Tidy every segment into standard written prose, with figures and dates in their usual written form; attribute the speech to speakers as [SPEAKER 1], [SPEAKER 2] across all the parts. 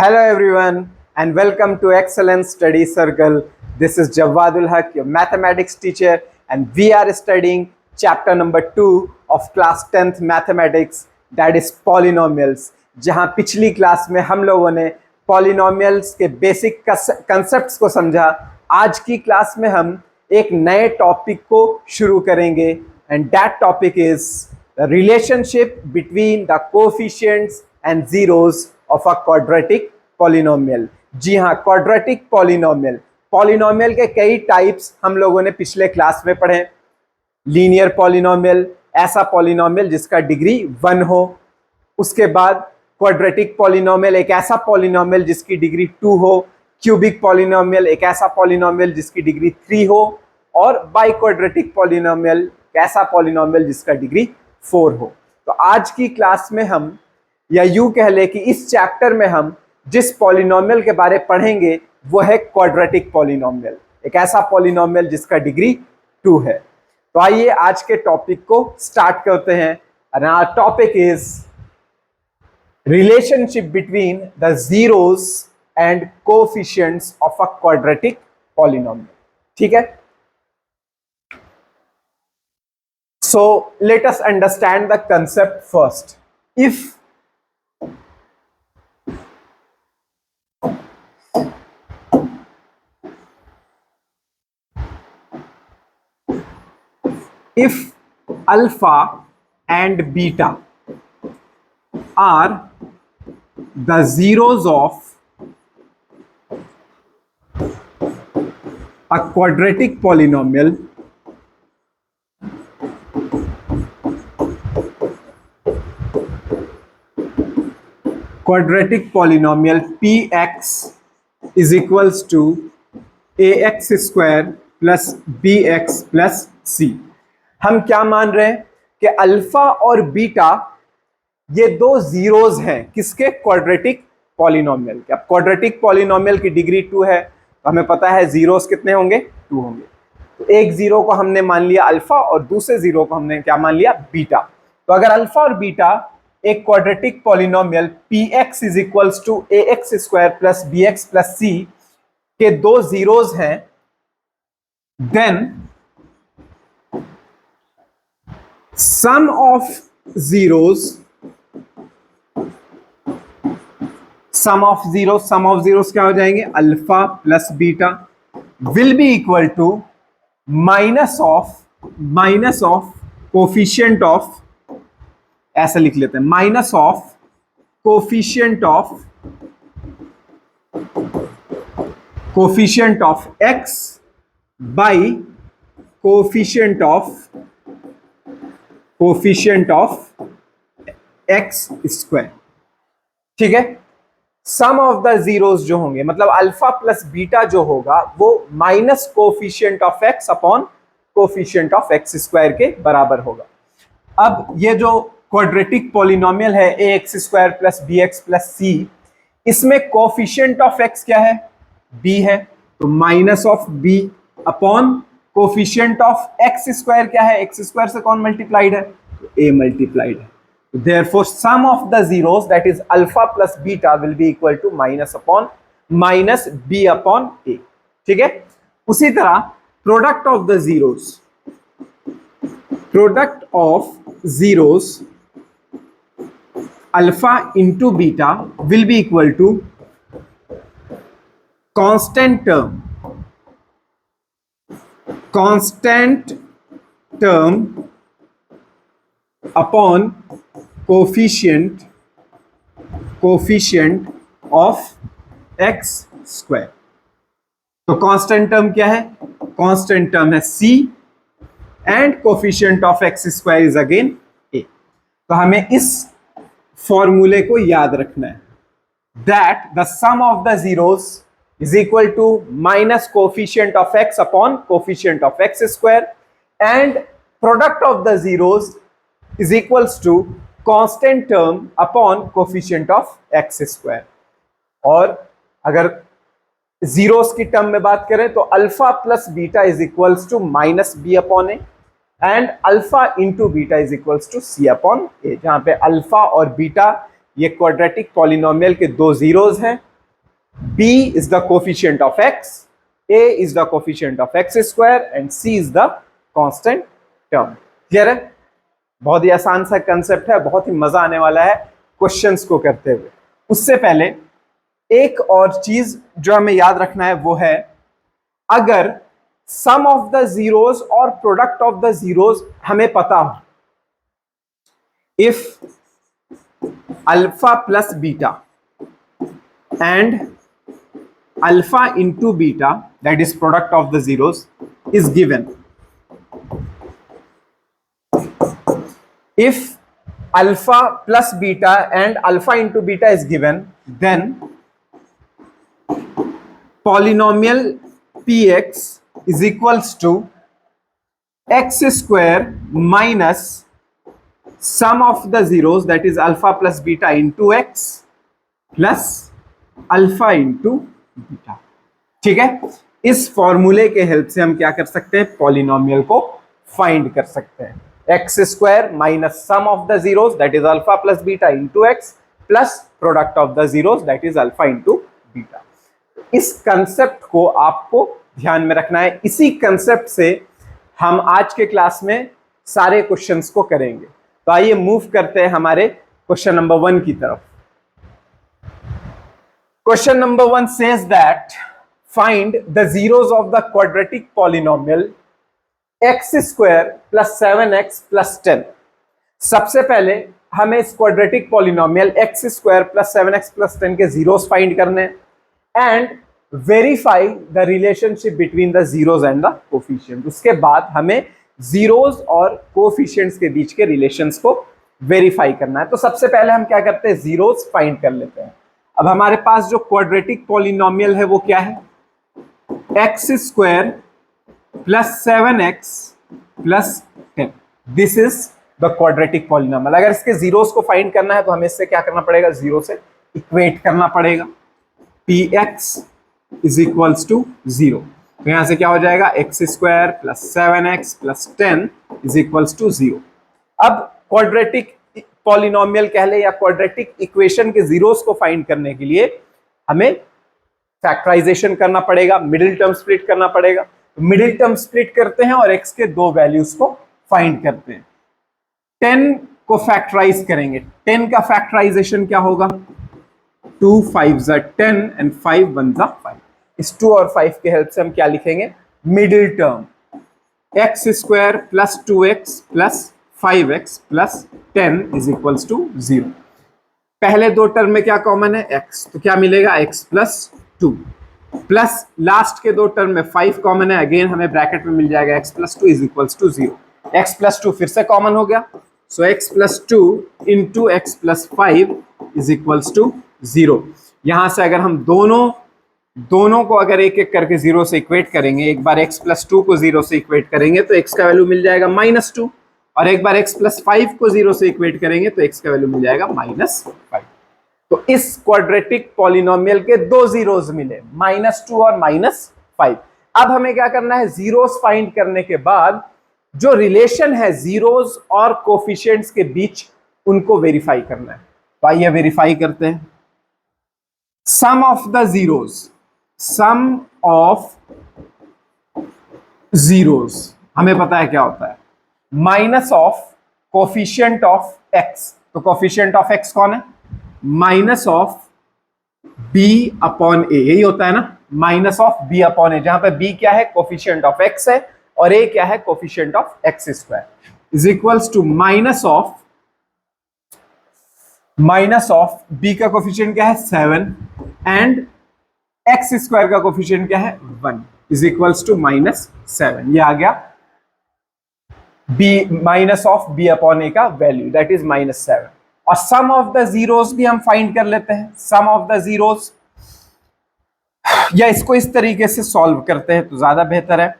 [SPEAKER 1] Hello everyone and welcome to Excellence Study Circle. This is Jawwadul Haq, your mathematics teacher, and we are studying chapter number 2 of class 10th mathematics, that is polynomials. जहां पिछली class में हम लोगों ने polynomials के basic concepts को समझा, आज की क्लास में हम एक नए टॉपिक को शुरू करेंगे and that topic is the relationship between the coefficients and zeros of a quadratic polynomial. जी हाँ, क्वाड्रेटिक पॉलिनोमियल। पॉलिनोमियल के कई टाइप्स हम लोगों ने पिछले क्लास में पढ़े। लीनियर पॉलिनोमियल, ऐसा पॉलिनोमियल जिसका डिग्री 1 हो। उसके बाद क्वाड्रेटिक पॉलिनोमियल, एक ऐसा पॉलिनोमियल जिसकी डिग्री 2 हो। क्यूबिक पॉलिनोमियल, एक ऐसा पॉलिनोमियल जिसकी डिग्री 3 हो। और बाइक्वाड्रेटिक पॉलिनोमियल, ऐसा पॉलिनोमियल जिसका डिग्री 4 हो। तो आज की क्लास में हम, या यूं कह ले कि इस चैप्टर में हम जिस पॉलिनोमियल के बारे पढ़ेंगे वो है क्वाड्रेटिक पॉलिनोमियल, एक ऐसा पॉलिनोमियल जिसका डिग्री 2 है। तो आइए आज के टॉपिक को स्टार्ट करते हैं। And our topic is relationship between the zeros and coefficients of a quadratic polynomial. ठीक है, so let us understand the concept first. If alpha and beta are the zeros of a quadratic polynomial, px is equals to ax square plus bx plus c। हम क्या मान रहे हैं कि alpha और beta ये दो जीरोस हैं किसके? क्वाड्रेटिक पॉलिनोमियल के। अब क्वाड्रेटिक पॉलिनोमियल की डिग्री 2 है तो हमें पता है जीरोस कितने होंगे? 2 होंगे। तो एक जीरो को हमने मान लिया अल्फा और दूसरे जीरो को हमने क्या मान लिया? बीटा। तो अगर अल्फा और बीटा एक quadratic polynomial px is equals to ax square plus bx plus c के दो जीरोस हैं, देन sum of zeros क्या हो जाएंगे? Alpha plus beta will be equal to minus of coefficient of, ऐसा लिख लेते हैं, minus of coefficient of x by coefficient of x square. ठीक है, सम ऑफ द जीरोस जो होंगे, मतलब अल्फा प्लस बीटा जो होगा वो minus coefficient of x upon coefficient of x square के बराबर होगा। अब ये जो क्वाड्रेटिक पॉलिनोमियल है ax square plus bx plus c, इसमें कोफिशिएंट ऑफ x क्या है? b है, तो minus of b upon coefficient of x square क्या है? x स्क्वायर से कौन मल्टीप्लाइड है? तो a मल्टीप्लाइड है। Therefore sum of the zeros, that is alpha plus beta, will be equal to minus b upon a। ठीक है, उसी तरह product of zeros alpha into beta will be equal to constant term upon coefficient of x square. तो constant term क्या है? Constant term है c and coefficient of x square is again a। तो हमें इस फॉर्मूले को याद रखना है, that the sum of the zeros is equal to minus coefficient of x upon coefficient of x square and product of the zeros is equals to constant term upon coefficient of x square. और अगर zeros की term में बात करें तो alpha plus beta is equals to minus B upon A and alpha into beta is equals to C upon ए, जहां पे alpha और बीटा ये क्वाड्रेटिक पॉलिनोमियल के दो जीरोस हैं B is the coefficient of x, A is the coefficient of x square and C is the constant term. Clear है? बहुत ही आसान सा कंसेप्ट है, बहुत ही मजा आने वाला है क्वेश्चंस को करते हुए। उससे पहले एक और चीज जो हमें याद रखना है वो है, अगर सम ऑफ द जीरोस और प्रोडक्ट ऑफ द जीरोस हमें पता हो, if alpha plus beta and alpha into beta, that is product of the zeros, is given. If alpha plus beta and alpha into beta is given, then polynomial px is equals to x square minus sum of the zeros, that is alpha plus beta into x plus alpha into beta. ठीक है, इस फॉर्मूले के help से हम क्या कर सकते हैं, पॉलिनोमियल को फाइंड कर सकते हैं। X square minus sum of the zeros, that is alpha plus beta into x plus product of the zeros, that is alpha into beta. इस कंसेप्ट को आपको ध्यान में रखना है। इसी कंसेप्ट से हम आज के क्लास में सारे क्वेश्चंस को करेंगे। तो आइए मूव करते हैं हमारे क्वेश्चन नंबर 1 की तरफ। Question number 1 says that find the zeros of the quadratic polynomial x square plus 7x plus 10। सबसे पहले हमें इस quadratic polynomial x square plus 7x plus 10 के जीरोस फाइंड करने हैं and verify the relationship between the zeros and the coefficient. उसके बाद हमें जीरोस और कोफिशिएंट्स के बीच के रिलेशंस को वेरीफाई करना है। तो सबसे पहले हम क्या करते हैं, जीरोस फाइंड कर लेते हैं। अब हमारे पास जो क्वाड्रेटिक पॉलिनोमियल है वो क्या है, x square plus 7x plus 10। This is the quadratic polynomial. अगर इसके जीरोस को फाइंड करना है तो हमें इससे क्या करना पड़ेगा, जीरो से इक्वेट करना पड़ेगा। px is equals to 0। तो यहां से क्या हो जाएगा, x square plus 7x plus 10 is equals to 0। अब क्वाड्रेटिक पॉलिनोमियल कह ले या क्वाड्रेटिक इक्वेशन के जीरोस को फाइंड करने के लिए हमें फैक्टराइजेशन करना पड़ेगा, मिडिल टर्म स्प्लिट करना पड़ेगा। तो मिडिल टर्म स्प्लिट करते हैं और x के दो वैल्यूज को फाइंड करते हैं। 10 को फैक्टराइज करेंगे, 10 का फैक्टराइजेशन क्या होगा, 2 5 10 एंड 5 1 5। इस 2 और 5 के हेल्प से हम क्या लिखेंगे, middle term x square plus 2x plus 5x plus 10 is equals to 0। पहले दो टर्म में क्या कॉमन है, x, तो क्या मिलेगा, x प्लस 2 प्लस लास्ट के दो टर्म में 5 कॉमन है, अगेन हमें ब्रैकेट में मिल जाएगा x plus 2 is equals to 0। x plus 2 फिर से कॉमन हो गया, so x plus 2 into x plus 5 is equals to 0। यहां से अगर हम दोनों को अगर एक एक करके 0 से इक्वेट करेंगे, एक बार x प्लस 2 को 0 से इक्वेट करेंगे तो x का वैल्यू मिल जाएगा -2, और एक बार x प्लस 5 को 0 से इक्वेट करेंगे तो x का वैल्यू मिल जाएगा -5। तो इस क्वाड्रेटिक पॉलिनोमियल के दो जीरोस मिले, -2 और -5। अब हमें क्या करना है, जीरोस फाइंड करने के बाद जो रिलेशन है जीरोस और कोफिशिएंट्स के बीच उनको वेरीफाई करना है। तो आइए वेरीफाई करते हैं। Sum of the zeros, sum of zeros हमें पता है क्या होता है, minus of coefficient of x। तो कोफिशिएंट ऑफ x कौन है, minus of b upon a, यही होता है ना, minus of b upon a, जहां पे b क्या है, कोफिशिएंट ऑफ x है और a क्या है, coefficient of x square, is equals to minus of b का कोफिशिएंट क्या है 7 एंड x स्क्वायर का कोफिशिएंट क्या है 1 इज इक्वल्स टू -7। ये आ गया b minus of b upon a का वैल्यू, दैट इज -7। और सम ऑफ द जीरोस भी हम फाइंड कर लेते हैं। सम ऑफ द जीरोस, या इसको इस तरीके से सॉल्व करते हैं तो ज्यादा बेहतर है।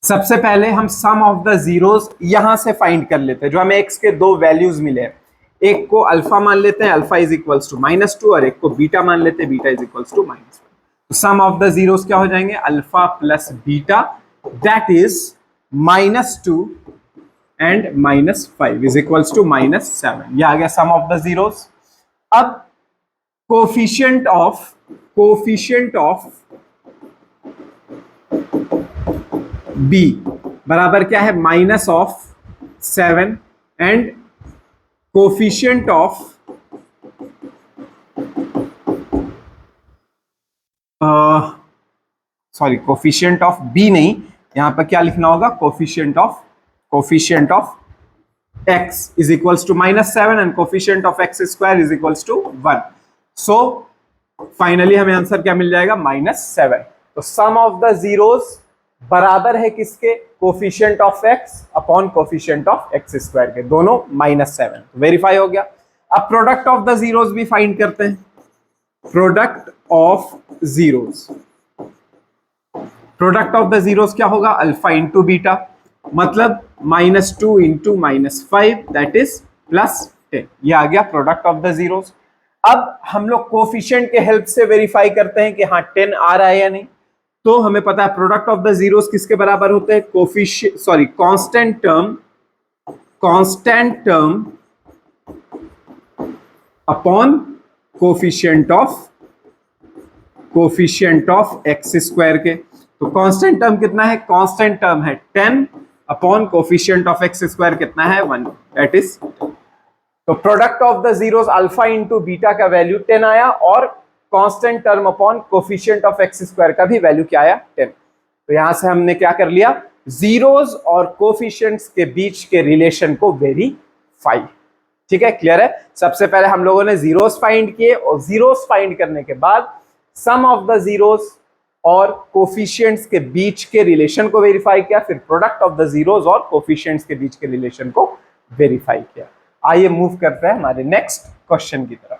[SPEAKER 1] सबसे पहले हम सम ऑफ द जीरोस यहां से फाइंड कर लेते हैं। जो हमें x के दो वैल्यूज मिले हैं, एक को अल्फा मान लेते हैं, अल्फा इज इक्वल्स टू -2, और एक को बीटा मान लेते हैं, बीटा इज इक्वल्स टू -1। तो सम ऑफ द जीरोस क्या हो जाएंगे, alpha plus beta that is -2 and -5 is equals to -7। ये आ गया सम ऑफ द जीरोस। अब कोफिशिएंट ऑफ b बराबर क्या है, -7 and coefficient of coefficient of b नहीं, यहां पर क्या लिखना होगा, coefficient of x is equals to -7 and coefficient of x square is equals to 1. So finally हमें आंसर क्या मिल जाएगा, -7। तो सम ऑफ द जीरोस बराबर है किसके, coefficient of x upon coefficient of x square के, दोनों -7। वेरीफाई हो गया। अब प्रोडक्ट ऑफ द जीरोस भी फाइंड करते हैं। प्रोडक्ट ऑफ द जीरोस क्या होगा, अल्फा इंटू बीटा, मतलब -2 इंटू -5 दैट इज +10। ये आ गया प्रोडक्ट ऑफ द जीरोस। अब हम लोग कोफिशिएंट के हेल्प से वेरीफाई करते हैं कि हाँ 10 आ रहा है या नहीं। तो हमें पता है प्रोडक्ट ऑफ द जीरोस किसके बराबर होते हैं, constant term upon coefficient of x square के। तो कांस्टेंट टर्म कितना है, कांस्टेंट टर्म है 10 upon coefficient of x square कितना है, 1, दैट इज। तो product of the zeros alpha into beta का वैल्यू 10 आया और constant term upon coefficient of x square का भी वैल्यू क्या आया, 10। तो यहां से हमने क्या कर लिया, जीरोस और कोफिशिएंट्स के बीच के रिलेशन को वेरीफाई। ठीक है, क्लियर है। सबसे पहले हम लोगों ने जीरोस फाइंड किए और जीरोस फाइंड करने के बाद सम ऑफ द जीरोस और कोफिशिएंट्स के बीच के रिलेशन को वेरीफाई किया, फिर प्रोडक्ट ऑफ द जीरोस और कोफिशिएंट्स के बीच के रिलेशन को वेरीफाई किया। आइए मूव करते हैं हमारे नेक्स्ट क्वेश्चन की तरफ।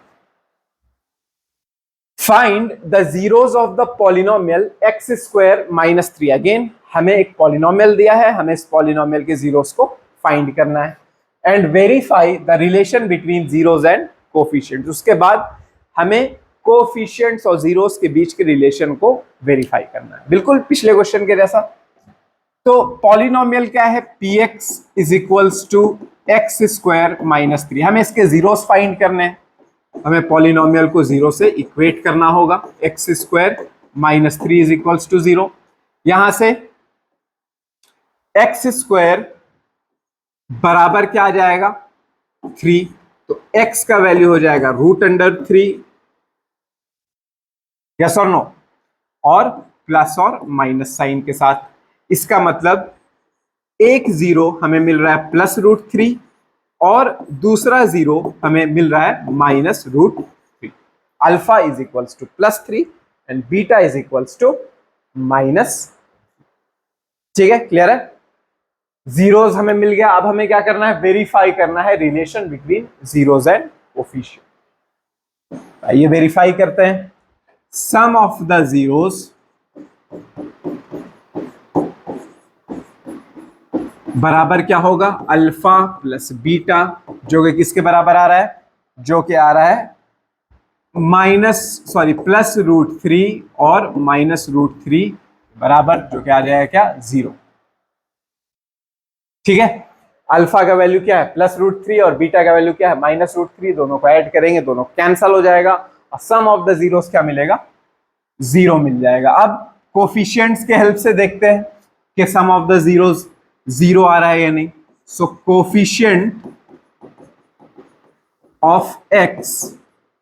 [SPEAKER 1] Find the zeros of the polynomial x square -3। Again हमें एक पॉलिनोमियल दिया है, हमें इस पॉलिनोमियल के जीरोस को फाइंड करना है and verify the relation between zeros and coefficients. उसके बाद हमें कोफिशिएंट्स और जीरोस के बीच के रिलेशन को वेरीफाई करना है, बिल्कुल पिछले क्वेश्चन के जैसा। तो पॉलिनोमियल क्या है, px is equals to x square -3। हमें इसके जीरोस फाइंड करने हैं, हमें पॉलिनोमियल को जीरो से इक्वेट करना होगा। X square -3 is equals to 0। यहां से एक्स स्क्वायर बराबर क्या आ जाएगा, 3। तो x का वैल्यू हो जाएगा √3, यस और नो, और प्लस और माइनस साइन के साथ। इसका मतलब एक जीरो हमें मिल रहा है +√3 और दूसरा जीरो हमें मिल रहा है -√3। Alpha is equals to +3 and beta is equals to -। ठीक है, क्लियर है। जीरोस हमें मिल गया। अब हमें क्या करना है, वेरीफाई करना है relation between zeros and coefficient. आइए वेरीफाई करते हैं। सम ऑफ द जीरोस बराबर क्या होगा, अल्फा प्लस बीटा, जो कि किसके बराबर आ रहा है, जो कि आ रहा है +√3 और -√3 बराबर, जो कि आ जाएगा क्या, 0। ठीक है, अल्फा का वैल्यू क्या है +√3 और बीटा का वैल्यू क्या है -√3। दोनों को ऐड करेंगे, दोनों कैंसल हो जाएगा और सम ऑफ द जीरोस क्या मिलेगा, 0 मिल जाएगा। अब कोफिशिएंट्स के हेल्प से देखते हैं कि सम ऑफ द जीरोस 0 आ रहा है या नहीं। So coefficient of x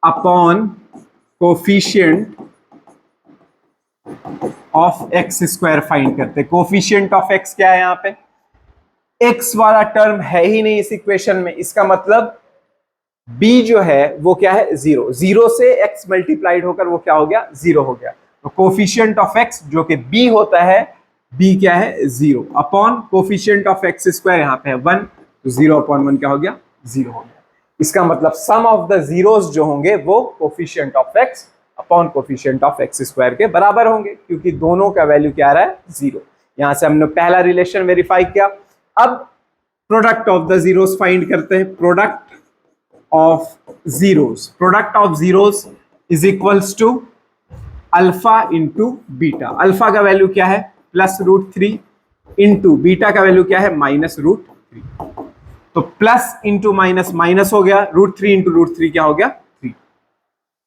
[SPEAKER 1] upon coefficient of x square find करते हैं। कोफिशिएंट ऑफ x क्या है, यहाँ पे x वाला टर्म है ही नहीं इस इक्वेशन में, इसका मतलब b जो है वो क्या है, 0। 0 से x मल्टीप्लाइड होकर वो क्या हो गया, 0 हो गया। तो कोफिशिएंट ऑफ x जो कि b होता है, b क्या है, 0 upon coefficient of x square यहाँ पे है 1, तो 0 अपॉन 1 क्या हो गया, 0 हो गया। इसका मतलब सम ऑफ द जीरोस जो होंगे वो coefficient of x upon coefficient of x square के बराबर होंगे, क्योंकि दोनों का वैल्यू क्या आ रहा है, 0। यहां से हमने पहला रिलेशन वेरीफाई किया। अब product of the zeros find करते हैं। Product of zeros is equals to alpha into beta. Alpha का वैल्यू क्या है, +√3 इंटू बीटा का वैल्यू क्या है -√3। तो प्लस इंटू माइनस माइनस हो गया, √3 इंटू √3 क्या हो गया 3।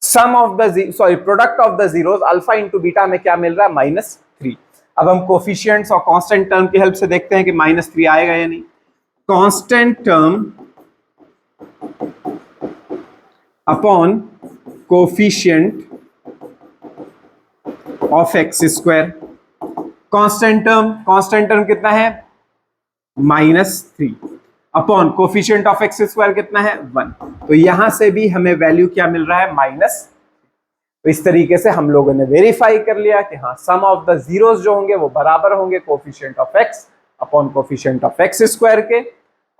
[SPEAKER 1] Sum of the product of the zeros alpha into beta में क्या मिल रहा है -3। अब हम कोफिशिएंट्स और कांस्टेंट टर्म की हेल्प से देखते हैं कि -3 आएगा या नहीं। Constant term upon coefficient of x square. Constant term कितना है -3 upon coefficient of x square कितना है 1। तो यहां से भी हमें वैल्यू क्या मिल रहा है माइनस। तो इस तरीके से हम लोगों ने वेरीफाई कर लिया कि हाँ सम ऑफ द जीरोस जो होंगे वो बराबर होंगे coefficient of x upon coefficient of x square के,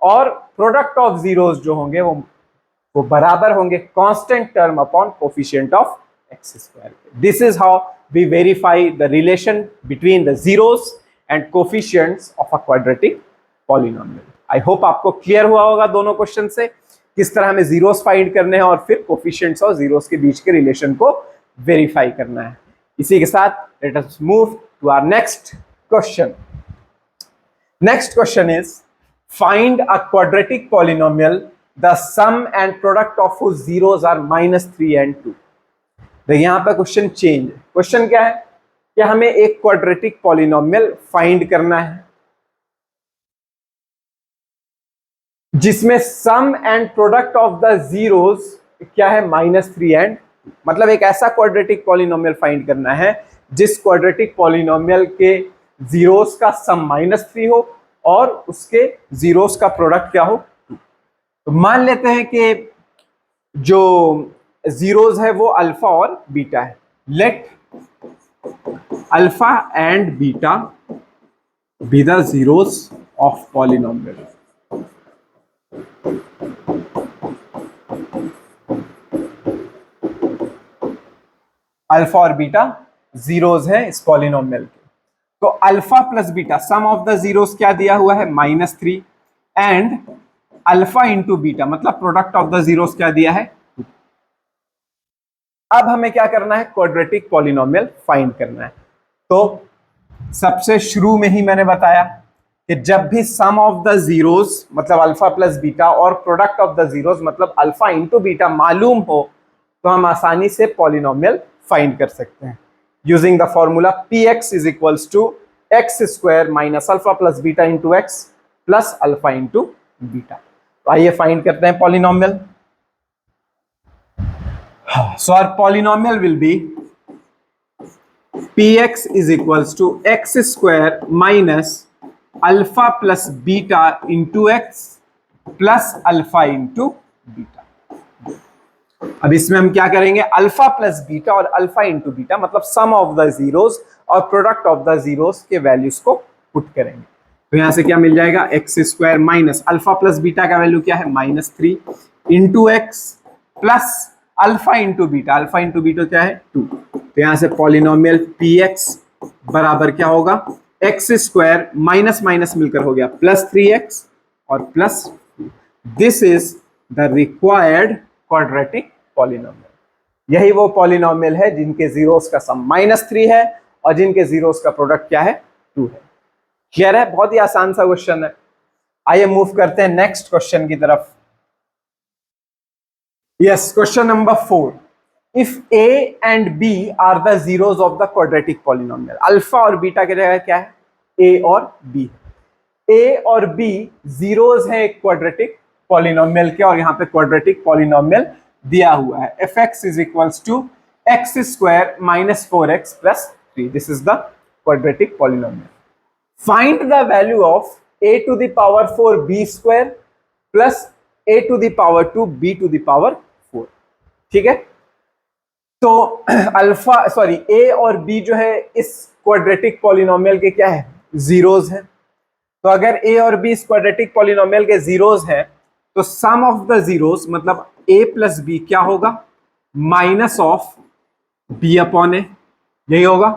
[SPEAKER 1] और प्रोडक्ट ऑफ जीरोस जो होंगे वो बराबर होंगे constant term upon coefficient of x square के। This is how we verify the relation between the zeros and coefficients of a quadratic polynomial. I hope आपको clear हुआ होगा दोनों क्वेश्चन से किस तरह हमें जीरोस फाइंड करने हैं और फिर कोफिशिएंट्स और जीरोस के बीच के रिलेशन को वेरीफाई करना है। इसी के साथ let us move to our next question. Next question is find a quadratic polynomial the sum and product of whose zeros are -3 and 2। तो यहां पर क्वेश्चन चेंज है। क्वेश्चन क्या है कि हमें एक क्वाड्रेटिक पॉलिनोमियल फाइंड करना है जिसमें sum and product of the zeros क्या है -3 एंड, मतलब एक ऐसा क्वाड्रेटिक पॉलिनोमियल फाइंड करना है जिस क्वाड्रेटिक पॉलिनोमियल के जीरोस का सम -3 हो और उसके जीरोस का प्रोडक्ट क्या हो 2। तो मान लेते हैं कि जो जीरोस है वो अल्फा और बीटा है। Let alpha and beta be the zeros of polynomial. Alpha और बीटा जीरोस है इस पॉलिनोमियल के। तो alpha plus beta some of the zeros क्या दिया हुआ है -3 एंड अल्फा इंटू बीटा मतलब प्रोडक्ट ऑफ द जीरोस क्या दिया है 2। अब हमें क्या करना है क्वाड्रेटिक पॉलिनोमियल फाइंड करना है। तो सबसे शुरू में ही मैंने बताया कि जब भी सम ऑफ द जीरोस मतलब अल्फा प्लस बीटा और प्रोडक्ट ऑफ द जीरोस मतलब अल्फा इंटू बीटा मालूम हो तो हम आसानी से पॉलिनोमियल फाइंड कर सकते हैं using the formula px is equals to x square minus alpha plus beta into x plus alpha into beta. तो आइए फाइंड करते हैं polynomial. So our polynomial will be px is equals to x square minus alpha plus beta into x plus alpha into beta. अब इसमें हम क्या करेंगे alpha plus beta और अल्फा इंटू बीटा मतलब सम ऑफ द जीरोस और product of the zeros के values को पुट करेंगे। तो यहां से क्या मिल जाएगा x square minus alpha plus beta का वैल्यू क्या है -3 into x plus alpha into beta क्या है 2। तो यहां से पॉलिनोमियल px बराबर क्या होगा एक्स स्क्वायर माइनस माइनस मिलकर हो गया +3x और plus. This is the required quadratic polynomial. यही वो पॉलिनोमियल है जिनके जीरोस का सम -3 है और जिनके जीरोस का प्रोडक्ट क्या है 2 है। क्लियर है? बहुत ही आसान सा क्वेश्चन है। आइए मूव करते हैं नेक्स्ट क्वेश्चन की तरफ। Yes, question number 4। If a and b are the zeros of the quadratic polynomial. Alpha और बीटा की जगह क्या है a और b। a और b जीरोस है एक क्वाड्रेटिक पॉलिनोमियल के और यहां पे क्वाड्रेटिक पॉलिनोमियल दिया हुआ है fx is equals to x square minus 4x plus 3। This is the quadratic polynomial. Find the value of a to the power 4 b square plus a to the power 2 b to the power 4। ठीक है, तो a और b जो है इस quadratic polynomial के क्या है जीरोस है। तो अगर a और b इस क्वाड्रेटिक पॉलिनोमियल के जीरोस है तो सम ऑफ द जीरोस मतलब a प्लस बी क्या होगा माइनस ऑफ b अपॉन ए, यही होगा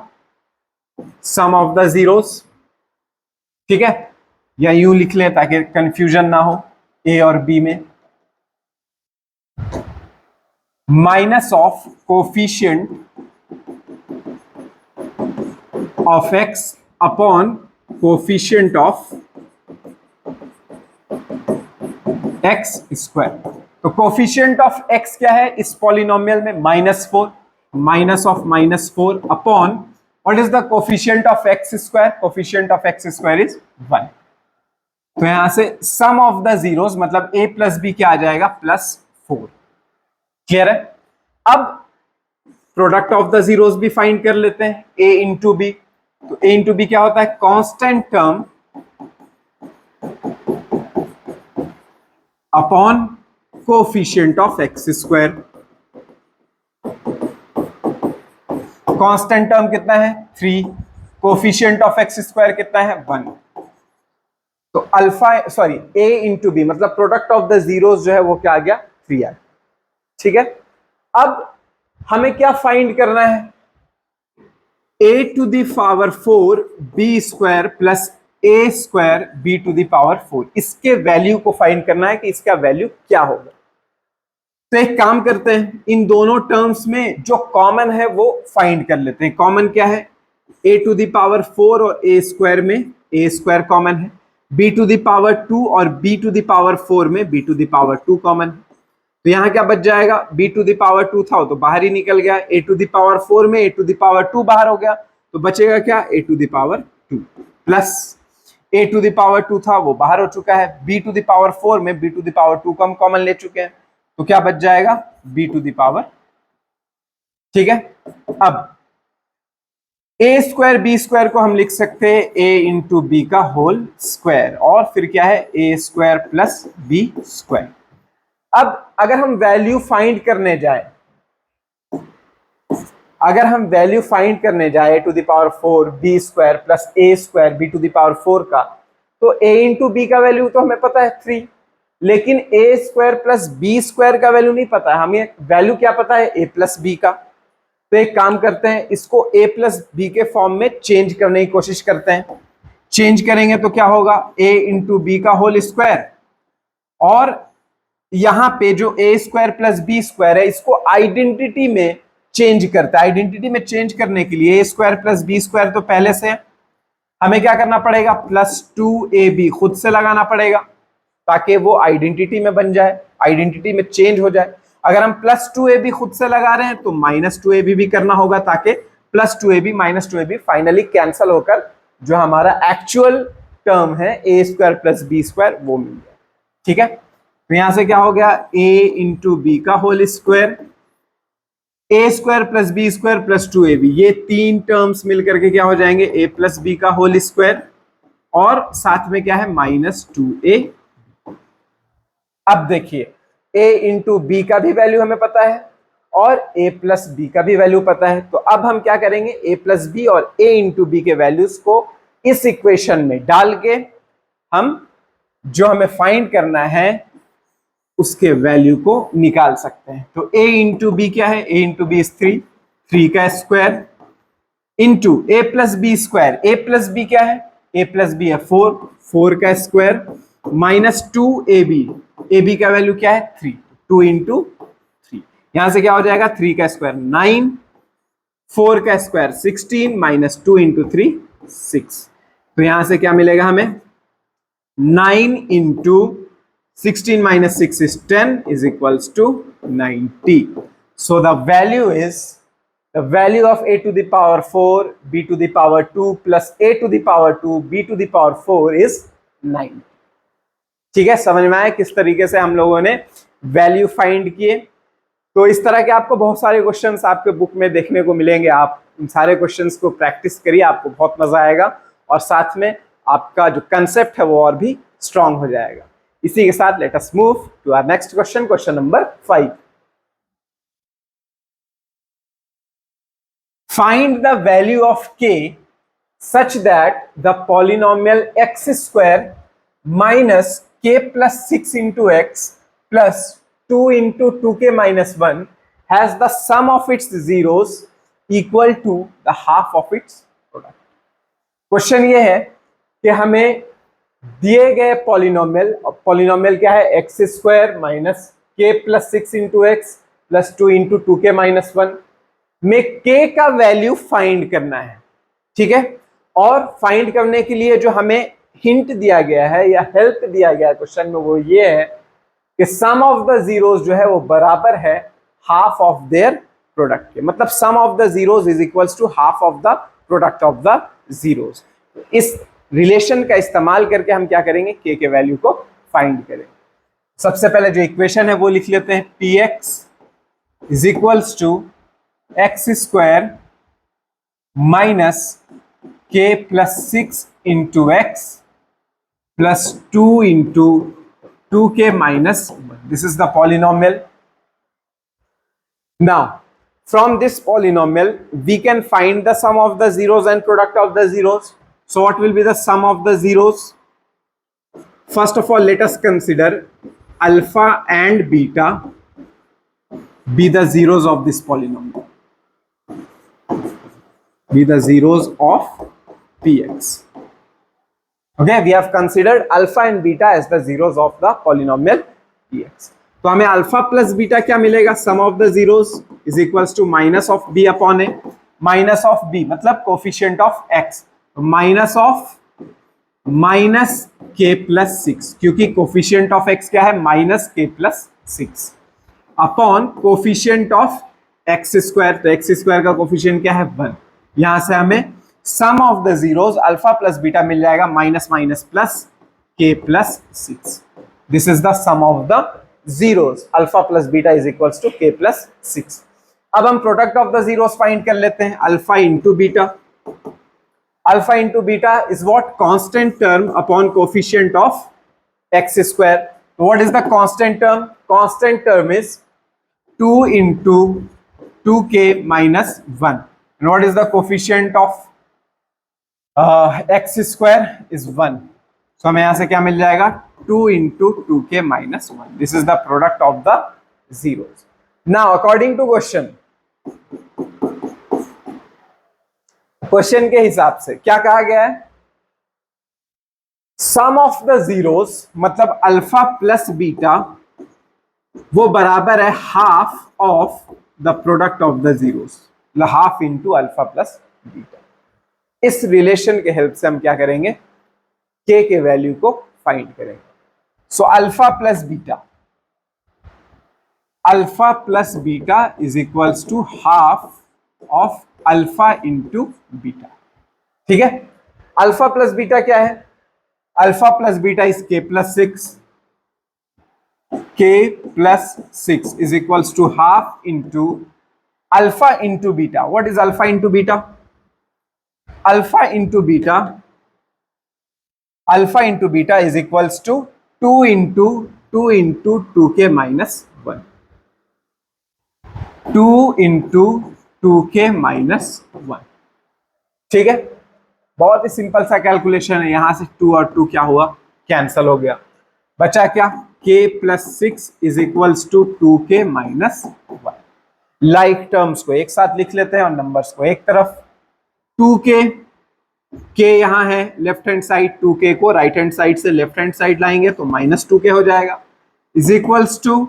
[SPEAKER 1] सम ऑफ द जीरोस। ठीक है, या यूं लिख लें ताकि कंफ्यूजन ना हो a और b में, minus of coefficient of x upon coefficient of x square. तो कोफिशिएंट ऑफ एक्स क्या है इस पॉलिनोमियल में? -4, minus of -4 upon what is the coefficient of x square? Coefficient of x square is 1। तो यहां से सम ऑफ द जीरोस मतलब a plus B क्या आ जाएगा? +4। क्लियर है? अब प्रोडक्ट ऑफ द जीरोस भी फाइंड कर लेते हैं, a इंटू बी। तो a इंटू बी क्या होता है? Constant term upon coefficient of x square. Constant term कितना है? 3। कोफिशिएंट ऑफ एक्स स्क्वायर कितना है? 1। तो alpha sorry a into B मतलब प्रोडक्ट ऑफ द जीरोस जो है वो क्या आ गया? 3 आ। ठीक है, अब हमें क्या फाइंड करना है? a to the power 4 b square plus a square b to the power 4, इसके वैल्यू को फाइंड करना है कि इसका वैल्यू क्या होगा। तो एक काम करते हैं, इन दोनों टर्म्स में जो कॉमन है वो फाइंड कर लेते हैं। कॉमन क्या है? a टू द पावर 4 और a स्क्वायर में a स्क्वायर कॉमन है, b टू द पावर 2 और b टू द पावर 4 में b to the power 2 common है। तो यहां क्या बच जाएगा? b टू द पावर 2 था तो बाहर ही निकल गया, a टू द पावर 4 में a टू द पावर 2 बाहर हो गया, तो बचेगा क्या? a to the power 2 plus a to the power 2 था वो बाहर हो चुका है, b टू द पावर 4 में b टू द पावर 2 को हम कॉमन ले चुके हैं, तो क्या बच जाएगा? b to the power. ठीक है, अब a स्क्वायर b स्क्वायर को हम लिख सकते हैं a इंटू बी का होल स्क्वायर, और फिर क्या है? a square plus b square. अब अगर हम वैल्यू फाइंड करने जाए, a to the power 4 b square plus a square b to the power 4 का, तो a इंटू बी का वैल्यू तो हमें पता है 3, लेकिन a square plus b square का वैल्यू नहीं पता है। हमें वैल्यू क्या पता है? a प्लस बी का। तो एक काम करते हैं, इसको a प्लस बी के फॉर्म में चेंज करने की कोशिश करते हैं। चेंज करेंगे तो क्या होगा? a इंटू बी का होल स्क्वायर, और यहां पे जो a square plus B square है इसको आइडेंटिटी में चेंज करता है। आइडेंटिटी में चेंज करने के लिए a square plus B square तो पहले से है, हमें क्या करना पड़ेगा? +2ab खुद से लगाना पड़ेगा ताकि वो आइडेंटिटी में बन जाए, आइडेंटिटी में चेंज हो जाए। अगर हम +2ab खुद से लगा रहे हैं तो -2ab भी करना होगा ताकि +2ab -2ab फाइनली कैंसल होकर जो हमारा एक्चुअल टर्म है a square plus B square वो मिल जाए। ठीक है, तो यहां से क्या हो गया? a इंटू बी का whole square, a square plus B square plus 2ab, ये तीन टर्म्स मिलकर के क्या हो जाएंगे? a प्लस बी का होल स्क्वायर, और साथ में क्या है? -2a। अब देखिए a इंटू बी का भी वैल्यू हमें पता है और a प्लस बी का भी वैल्यू पता है, तो अब हम क्या करेंगे? a प्लस बी और a इंटू बी के वैल्यूज को इस इक्वेशन में डाल के हम जो हमें फाइंड करना है उसके वैल्यू को निकाल सकते हैं। तो a इंटू बी क्या है? a इंटू बी इज 3 का square into a plus B square, a plus B क्या है? a प्लस बी है 4 का स्क्वायर -2ab, ab का वैल्यू क्या है? 3, 2 इंटू 3, यहां से क्या हो जाएगा? 3 का स्क्वायर 9, 4 का स्क्वायर 16 -2 इंटू 3 6, तो यहां से क्या मिलेगा हमें? 9 into 16 minus 6 is 10 is equals to 90. So the value is the value of a to the power 4 b to the power 2 plus a to the power 2 b to the power 4 is 9. ठीक है, समझ में आया किस तरीके से हम लोगों ने वैल्यू फाइंड किए? तो इस तरह के आपको बहुत सारे क्वेश्चंस आपके बुक में देखने को मिलेंगे। आप इन सारे क्वेश्चंस को प्रैक्टिस करिए, आपको बहुत मजा आएगा और साथ में आपका जो कंसेप्ट है वो और भी स्ट्रांग हो जाएगा। इसी के साथ let us move to our next question, question number 5। Find the value of k such that the polynomial x square minus k plus 6 into x plus 2 into 2k minus 1 has the sum of its zeros equal to the half of its product। Question ये है कि हमें दिए गए polynomial, polynomial क्या है? X square minus K plus 6 into x plus 2 into 2k minus 1 में k का वैल्यू फाइंड करना है। ठीक है, और फाइंड करने के लिए जो हमें हिंट दिया गया है या हेल्प दिया गया है क्वेश्चन में वो ये है कि सम ऑफ द जीरोस जो है वो बराबर है हाफ ऑफ देयर प्रोडक्ट के, मतलब sum of the zeros is equals to half of the product of the zeros. इस रिलेशन का इस्तेमाल करके हम क्या करेंगे, के वैल्यू को फाइंड करेंगे। सबसे पहले जो इक्वेशन है वो लिख लेते हैं, P X is equals to x square minus K plus 6 into x plus 2 into 2k minus 1. This is the polynomial. Now, from this polynomial, we can find the sum of the zeros and product of the zeros. So, what will be the sum of the zeros? First of all, let us consider alpha and beta be the zeros of this polynomial. Be the zeros of px. Okay, we have considered alpha and beta as the zeros of the polynomial px. तो हमें alpha plus beta क्या मिलेगा, sum of the zeros is equals to minus of B upon A, minus of B मतलब coefficient of X, minus of minus K plus 6, क्योंकि coefficient of X क्या है, minus K plus 6 upon coefficient of x square, तो X square का coefficient क्या है 1। यहां से हमें sum of the zeros alpha plus beta मिल जाएगा, minus minus plus K plus 6। This is the sum of the zeros, alpha plus beta is equals to K plus 6। अब हम product of the zeros find कर लेते हैं, alpha into beta. Alpha into beta is what, constant term upon coefficient of x square. तो what is the constant term, constant term is 2 into 2k minus 1 and what is the coefficient of x square is 1. So हमें यहां से क्या मिल जाएगा, 2 into 2k minus 1. This is the product of the zeros. Now according to question के हिसाब से क्या कहा गया है, सम ऑफ द जीरोस मतलब अल्फा प्लस बीटा वो बराबर है half of the product of the zeros, मतलब half into alpha plus beta. इस रिलेशन के हेल्प से हम क्या करेंगे, के वैल्यू को फाइंड करेंगे। So alpha plus beta is equals to half of alpha into beta. ठीक है, अल्फा प्लस बीटा क्या है, alpha plus beta is K plus 6, K plus 6 is equals to half into alpha into beta. What is alpha into beta, alpha into beta is equals to 2 into 2k minus 1, 2 into 2k minus 1। ठीक है, बहुत ही simple सा calculation है। यहां से 2 और 2 क्या हुआ, कैंसल हो गया, बचा क्या, k plus 6 is equals to 2k minus 1। Like terms को एक साथ लिख लेते हैं और नंबर्स को एक तरफ। 2k, k यहां है लेफ्ट हैंड साइड, 2k को राइट हैंड साइड से लेफ्ट हैंड साइड लाएंगे तो माइनस 2k हो जाएगा, is equals to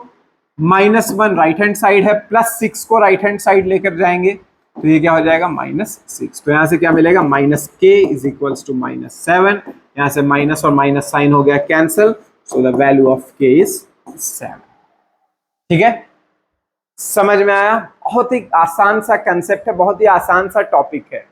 [SPEAKER 1] minus 1 right hand side है, प्लस 6 को राइट हैंड साइड लेकर जाएंगे तो ये क्या हो जाएगा, माइनस 6। तो यहां से क्या मिलेगा, minus k is equals to minus 7। यहां से माइनस और माइनस साइन हो गया cancel, so the value of k is 7। ठीक है, समझ में आया, बहुत ही आसान सा कंसेप्ट है, बहुत ही आसान सा टॉपिक है,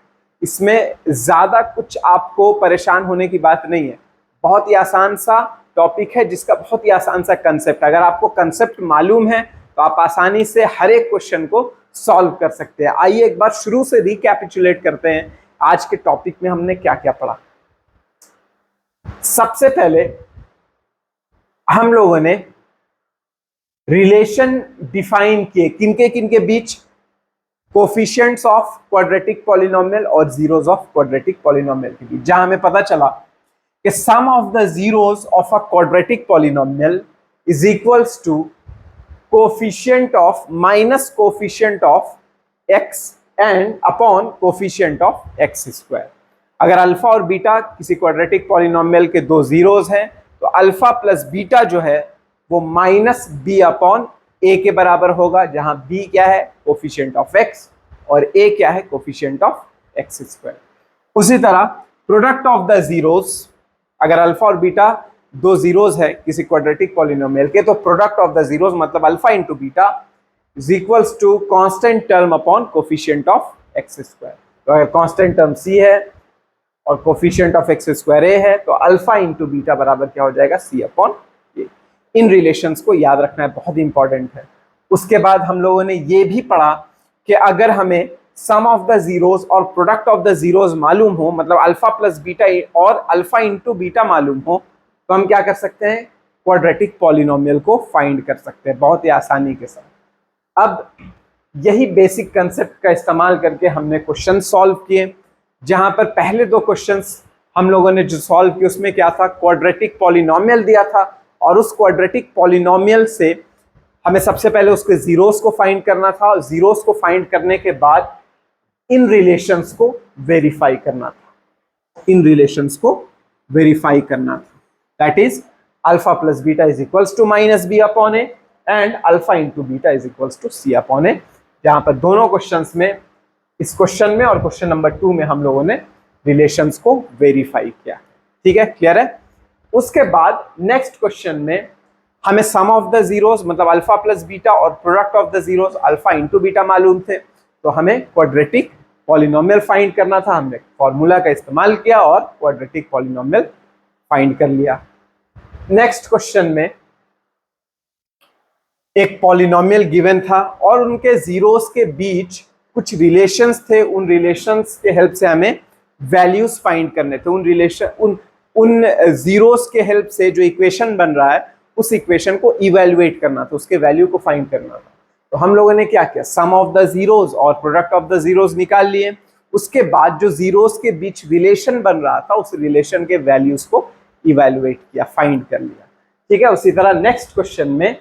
[SPEAKER 1] इसमें ज्यादा कुछ आपको परेशान होने की बात नहीं है। बहुत ही आसान सा टॉपिक है जिसका बहुत ही आसान सा कंसेप्ट, अगर आपको कंसेप्ट मालूम है तो आप आसानी से हर एक क्वेश्चन को सॉल्व कर सकते हैं। आइए एक बार शुरू से रिकैपिचुलेट करते हैं आज के टॉपिक में हमने क्या क्या पढ़ा। सबसे पहले हम लोगों ने रिलेशन डिफाइन किए, किनके किनके बीच, कोफिशिएंट्स ऑफ क्वाड्रेटिक पॉलिनोमियल और जीरोस ऑफ क्वाड्रेटिक पॉलिनोमियल के बीच, जहां हमें पता चला कि sum of the zeros of a quadratic polynomial is equals to coefficient of minus coefficient of x and upon coefficient of x square. अगर alpha और बीटा किसी क्वाड्रेटिक पॉलिनोमियल के दो जीरोस हैं तो अल्फा प्लस बीटा जो है वो माइनस बी अपॉन ए के बराबर होगा, जहां बी क्या है, कोफिशिएंट ऑफ एक्स और ए क्या है, कोफिशिएंट ऑफ एक्स स्क्वायर। उसी तरह प्रोडक्ट ऑफ द जीरोस, अगर अल्फा और बीटा दो जीरोस है किसी क्वाड्रेटिक पॉलिनोमियल के, तो प्रोडक्ट ऑफ द जीरोस मतलब alpha into beta is equals to constant term upon coefficient of x square. तो अगर कांस्टेंट टर्म सी है और coefficient of x square A है, तो अल्फा इंटू बीटा बराबर क्या हो जाएगा, सी अपॉन ए। इन रिलेशंस को याद रखना है, बहुत इंपॉर्टेंट है। उसके बाद हम लोगों ने ये भी पढ़ा कि अगर हमें सम ऑफ द जीरोस और प्रोडक्ट ऑफ द जीरोस मालूम हो, मतलब अल्फा प्लस बीटा और अल्फा इंटू बीटा मालूम हो, तो हम क्या कर सकते हैं, क्वाड्रेटिक पॉलिनोमियल को फाइंड कर सकते हैं बहुत ही आसानी के साथ। अब यही बेसिक कंसेप्ट का इस्तेमाल करके हमने क्वेश्चन सॉल्व किए, जहां पर पहले दो क्वेश्चंस हम लोगों ने जो सॉल्व किए उसमें क्या था, क्वाड्रेटिक पॉलिनोमियल दिया था और उस क्वाड्रेटिक पॉलिनोमियल से हमें सबसे पहले उसके जीरोस को फाइंड करना था और जीरोस को फाइंड करने के बाद इन रिलेशंस को वेरीफाई करना था, इन रिलेशंस को वेरीफाई करना था। That is alpha plus beta is equals to minus B upon A and alpha into beta is equals to C upon ए, जहां पर दोनों क्वेश्चंस में, इस क्वेश्चन में और क्वेश्चन नंबर 2 में हम लोगों ने रिलेशंस को वेरीफाई किया। ठीक है, क्लियर है। उसके बाद नेक्स्ट क्वेश्चन में हमें सम ऑफ द जीरोस मतलब अल्फा प्लस बीटा और product of the zeros alpha into beta मालूम थे, तो हमें क्वाड्रेटिक पॉलिनोमियल फाइंड करना था। हमने फॉर्मूला का इस्तेमाल किया और क्वाड्रेटिक पॉलिनोमियल फाइंड कर लिया। नेक्स्ट क्वेश्चन में एक पॉलिनोमियल गिवन था और उनके जीरोस के बीच कुछ रिलेशंस थे, उन रिलेशंस के हेल्प से हमें वैल्यूज फाइंड करने थे। उन जीरोस के हेल्प से जो इक्वेशन बन रहा है उस इक्वेशन को इवेल्युएट करना था, उसके वैल्यू को फाइंड करना था। तो हम लोगों ने क्या किया, सम ऑफ द जीरोस और प्रोडक्ट ऑफ द जीरोस निकाल लिए। उसके बाद जो जीरोस के बीच रिलेशन बन रहा था उस रिलेशन के वैल्यूज को इवेल्युएट किया, फाइंड कर लिया। ठीक है। उसी तरह नेक्स्ट क्वेश्चन में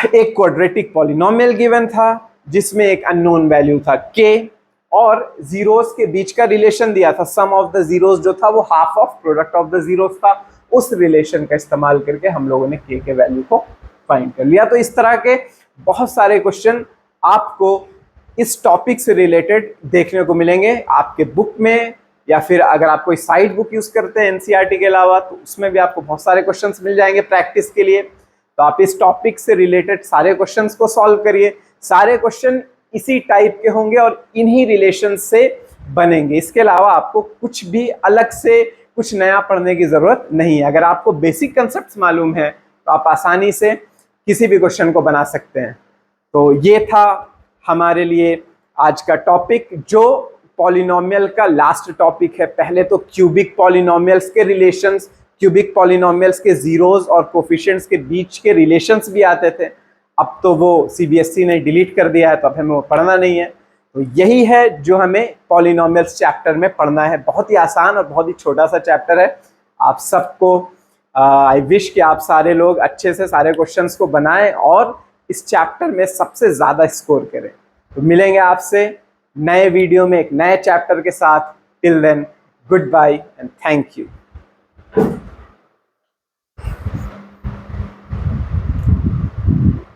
[SPEAKER 1] एक क्वाड्रेटिक पॉलिनोमियल गिवन था जिसमें एक अननोन वैल्यू था k और जीरोस के बीच का रिलेशन दिया था, सम ऑफ द जीरोस जो था वो half of product of the zeros था। उस रिलेशन का इस्तेमाल करके हम लोगों ने k के वैल्यू को फाइंड कर लिया। तो इस तरह के बहुत सारे क्वेश्चन आपको इस टॉपिक से रिलेटेड देखने को मिलेंगे आपके बुक में, या फिर अगर आप कोई साइड बुक यूज करते हैं एनसीईआरटी के अलावा तो उसमें भी आपको बहुत सारे क्वेश्चंस मिल जाएंगे प्रैक्टिस के लिए। तो आप इस टॉपिक से रिलेटेड सारे क्वेश्चंस को सॉल्व करिए। सारे क्वेश्चन इसी टाइप के होंगे और इन्हीं रिलेशन से बनेंगे। इसके अलावा आपको कुछ भी अलग से कुछ नया पढ़ने की जरूरत नहीं है। अगर आपको बेसिक कंसेप्ट्स मालूम है तो आप आसानी से किसी भी क्वेश्चन को बना सकते हैं। तो ये था हमारे लिए आज का टॉपिक, जो पॉलिनोमियल का लास्ट टॉपिक है। पहले तो क्यूबिक पॉलिनोमियल्स के रिलेशंस, क्यूबिक पॉलिनोमियल्स के जीरोस और कोफिशिएंट्स के बीच के रिलेशंस भी आते थे। अब तो वो सीबीएसई ने डिलीट कर दिया है, तो अब हमें वो पढ़ना नहीं है। तो यही है जो हमें पॉलिनोमियल्स चैप्टर में पढ़ना है। बहुत ही आसान और बहुत ही छोटा सा चैप्टर है। आप सबको आई विश कि आप सारे लोग अच्छे से सारे क्वेश्चंस को बनाएं और इस चैप्टर में सबसे ज़्यादा स्कोर करें। तो मिलेंगे आपसे नए वीडियो में एक नए चैप्टर के साथ। Till then, good bye and thank you.